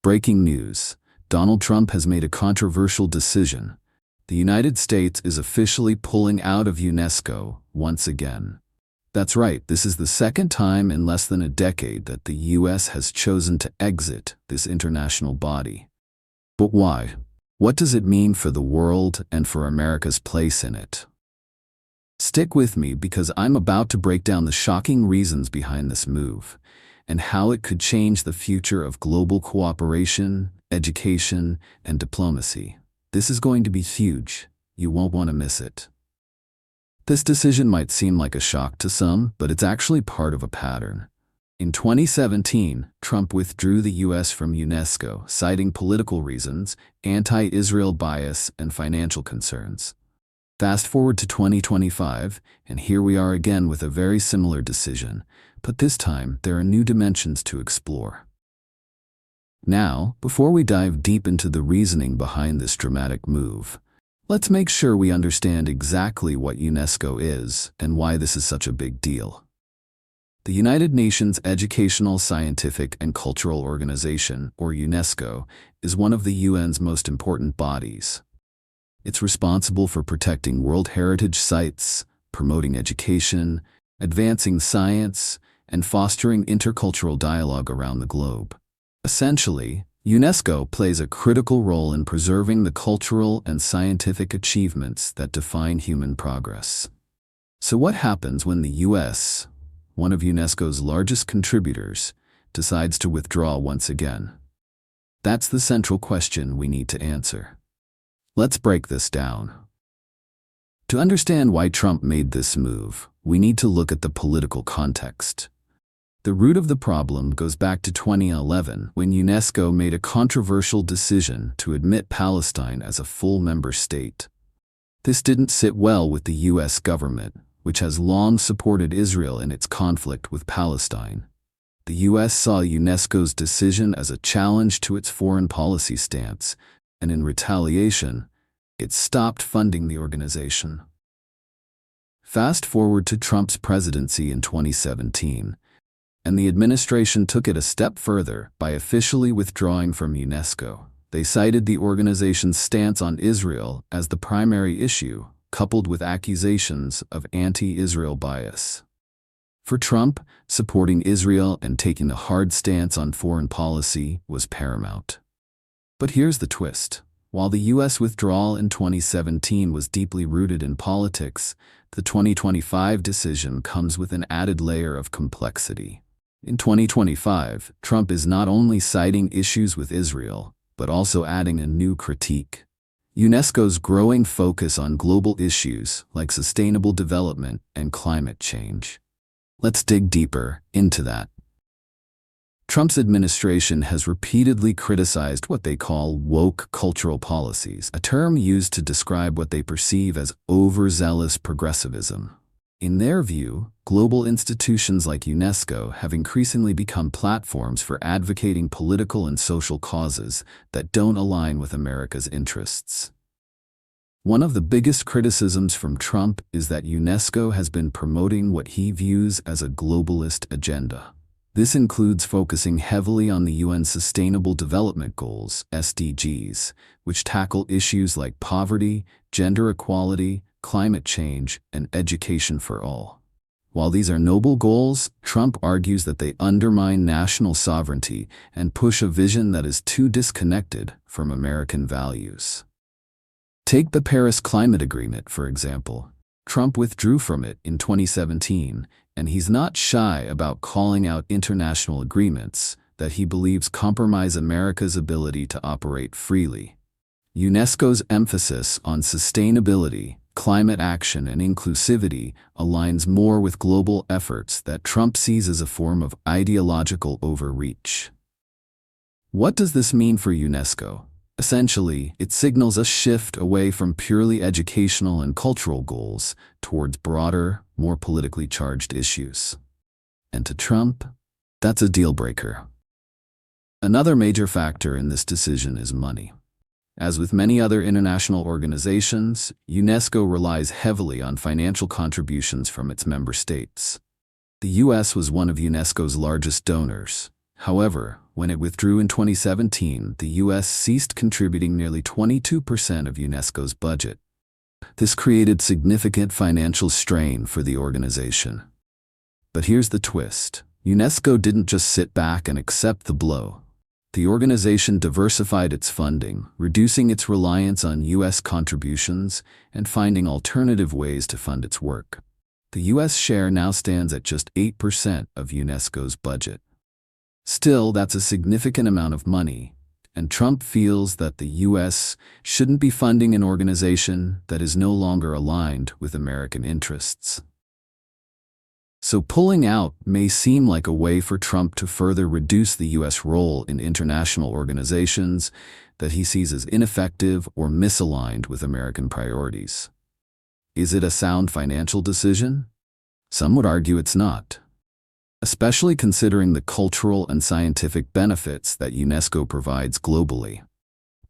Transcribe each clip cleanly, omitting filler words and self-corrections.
Breaking news. Donald Trump has made a controversial decision. The United States is officially pulling out of UNESCO once again. That's right, this is the second time in less than a decade that the US has chosen to exit this international body. But why? What does it mean for the world and for America's place in it? Stick with me because I'm about to break down the shocking reasons behind this move and how it could change the future of global cooperation, education, and diplomacy. This is going to be huge. You won't want to miss it. This decision might seem like a shock to some, but it's actually part of a pattern. In 2017, Trump withdrew the US from UNESCO, citing political reasons, anti-Israel bias, and financial concerns. Fast forward to 2025, and here we are again with a very similar decision, but this time there are new dimensions to explore. Now, before we dive deep into the reasoning behind this dramatic move, let's make sure we understand exactly what UNESCO is and why this is such a big deal. The United Nations Educational, Scientific, and Cultural Organization, or UNESCO, is one of the UN's most important bodies. It's responsible for protecting World Heritage Sites, promoting education, advancing science, and fostering intercultural dialogue around the globe. Essentially, UNESCO plays a critical role in preserving the cultural and scientific achievements that define human progress. So what happens when the US, one of UNESCO's largest contributors, decides to withdraw once again? That's the central question we need to answer. Let's break this down. To understand why Trump made this move, we need to look at the political context. The root of the problem goes back to 2011, when UNESCO made a controversial decision to admit Palestine as a full member state. This didn't sit well with the US government, which has long supported Israel in its conflict with Palestine. The US saw UNESCO's decision as a challenge to its foreign policy stance, and in retaliation, it stopped funding the organization. Fast forward to Trump's presidency in 2017, and the administration took it a step further by officially withdrawing from UNESCO. They cited the organization's stance on Israel as the primary issue, coupled with accusations of anti-Israel bias. For Trump, supporting Israel and taking a hard stance on foreign policy was paramount. But here's the twist. While the US withdrawal in 2017 was deeply rooted in politics, the 2025 decision comes with an added layer of complexity. In 2025, Trump is not only citing issues with Israel, but also adding a new critique. UNESCO's growing focus on global issues like sustainable development and climate change. Let's dig deeper into that. Trump's administration has repeatedly criticized what they call woke cultural policies, a term used to describe what they perceive as overzealous progressivism. In their view, global institutions like UNESCO have increasingly become platforms for advocating political and social causes that don't align with America's interests. One of the biggest criticisms from Trump is that UNESCO has been promoting what he views as a globalist agenda. This includes focusing heavily on the UN's Sustainable Development Goals, SDGs, which tackle issues like poverty, gender equality, climate change, and education for all. While these are noble goals, Trump argues that they undermine national sovereignty and push a vision that is too disconnected from American values. Take the Paris Climate Agreement, for example. Trump withdrew from it in 2017, and he's not shy about calling out international agreements that he believes compromise America's ability to operate freely. UNESCO's emphasis on sustainability, climate action, and inclusivity aligns more with global efforts that Trump sees as a form of ideological overreach. What does this mean for UNESCO? Essentially, it signals a shift away from purely educational and cultural goals towards broader, more politically charged issues. And to Trump, that's a deal breaker. Another major factor in this decision is money. As with many other international organizations, UNESCO relies heavily on financial contributions from its member states. The US was one of UNESCO's largest donors. However, when it withdrew in 2017, the US ceased contributing nearly 22% of UNESCO's budget. This created significant financial strain for the organization. But here's the twist. UNESCO didn't just sit back and accept the blow. The organization diversified its funding, reducing its reliance on US contributions and finding alternative ways to fund its work. The US share now stands at just 8% of UNESCO's budget. Still, that's a significant amount of money, and Trump feels that the US shouldn't be funding an organization that is no longer aligned with American interests. So pulling out may seem like a way for Trump to further reduce the US role in international organizations that he sees as ineffective or misaligned with American priorities. Is it a sound financial decision? Some would argue it's not, especially considering the cultural and scientific benefits that UNESCO provides globally.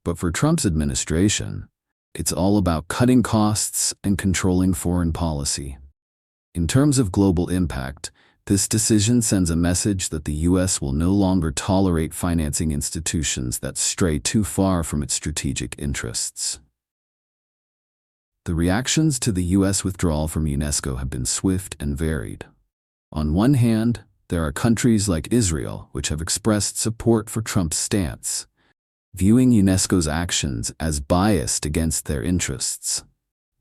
But for Trump's administration, it's all about cutting costs and controlling foreign policy. In terms of global impact, this decision sends a message that the US will no longer tolerate financing institutions that stray too far from its strategic interests. The reactions to the US withdrawal from UNESCO have been swift and varied. On one hand, there are countries like Israel which have expressed support for Trump's stance, viewing UNESCO's actions as biased against their interests.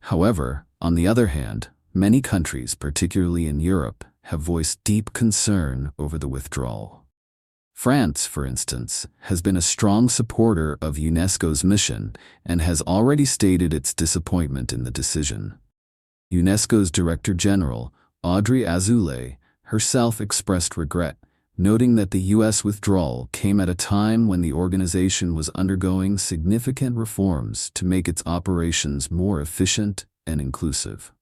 However, on the other hand, many countries, particularly in Europe, have voiced deep concern over the withdrawal. France, for instance, has been a strong supporter of UNESCO's mission and has already stated its disappointment in the decision. UNESCO's Director General, Audrey Azoulay, herself expressed regret, noting that the US withdrawal came at a time when the organization was undergoing significant reforms to make its operations more efficient and inclusive.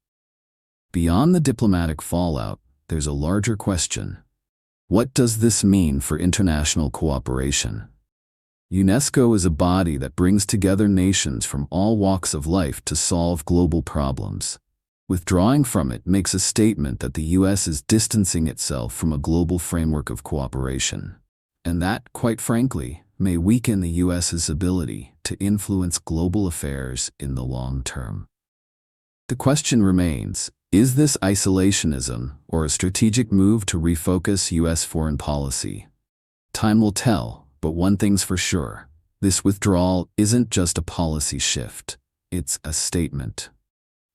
Beyond the diplomatic fallout, there's a larger question. What does this mean for international cooperation? UNESCO is a body that brings together nations from all walks of life to solve global problems. Withdrawing from it makes a statement that the US is distancing itself from a global framework of cooperation. And that, quite frankly, may weaken the US's ability to influence global affairs in the long term. The question remains, is this isolationism or a strategic move to refocus US foreign policy? Time will tell, but one thing's for sure. This withdrawal isn't just a policy shift, it's a statement.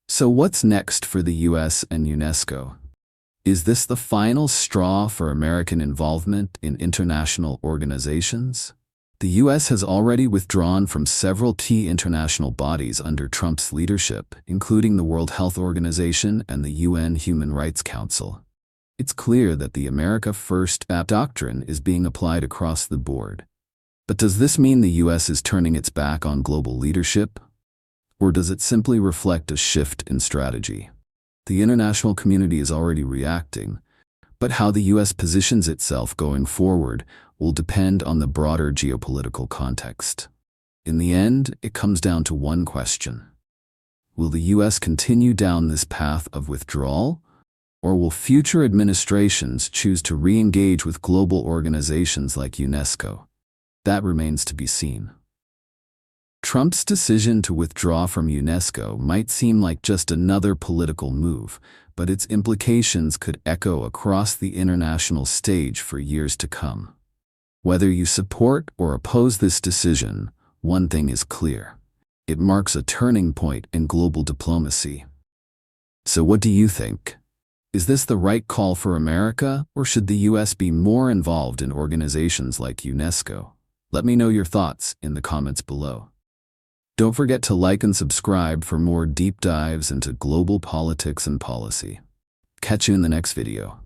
So what's next for the US and UNESCO? Is this the final straw for American involvement in international organizations? The US has already withdrawn from several key international bodies under Trump's leadership, including the World Health Organization and the UN Human Rights Council. It's clear that the America First doctrine is being applied across the board. But does this mean the US is turning its back on global leadership? Or does it simply reflect a shift in strategy? The international community is already reacting, but how the US positions itself going forward will depend on the broader geopolitical context. In the end, it comes down to one question. Will the US continue down this path of withdrawal, or will future administrations choose to re-engage with global organizations like UNESCO? That remains to be seen. Trump's decision to withdraw from UNESCO might seem like just another political move, but its implications could echo across the international stage for years to come. Whether you support or oppose this decision, one thing is clear. It marks a turning point in global diplomacy. So what do you think? Is this the right call for America, or should the US be more involved in organizations like UNESCO? Let me know your thoughts in the comments below. Don't forget to like and subscribe for more deep dives into global politics and policy. Catch you in the next video.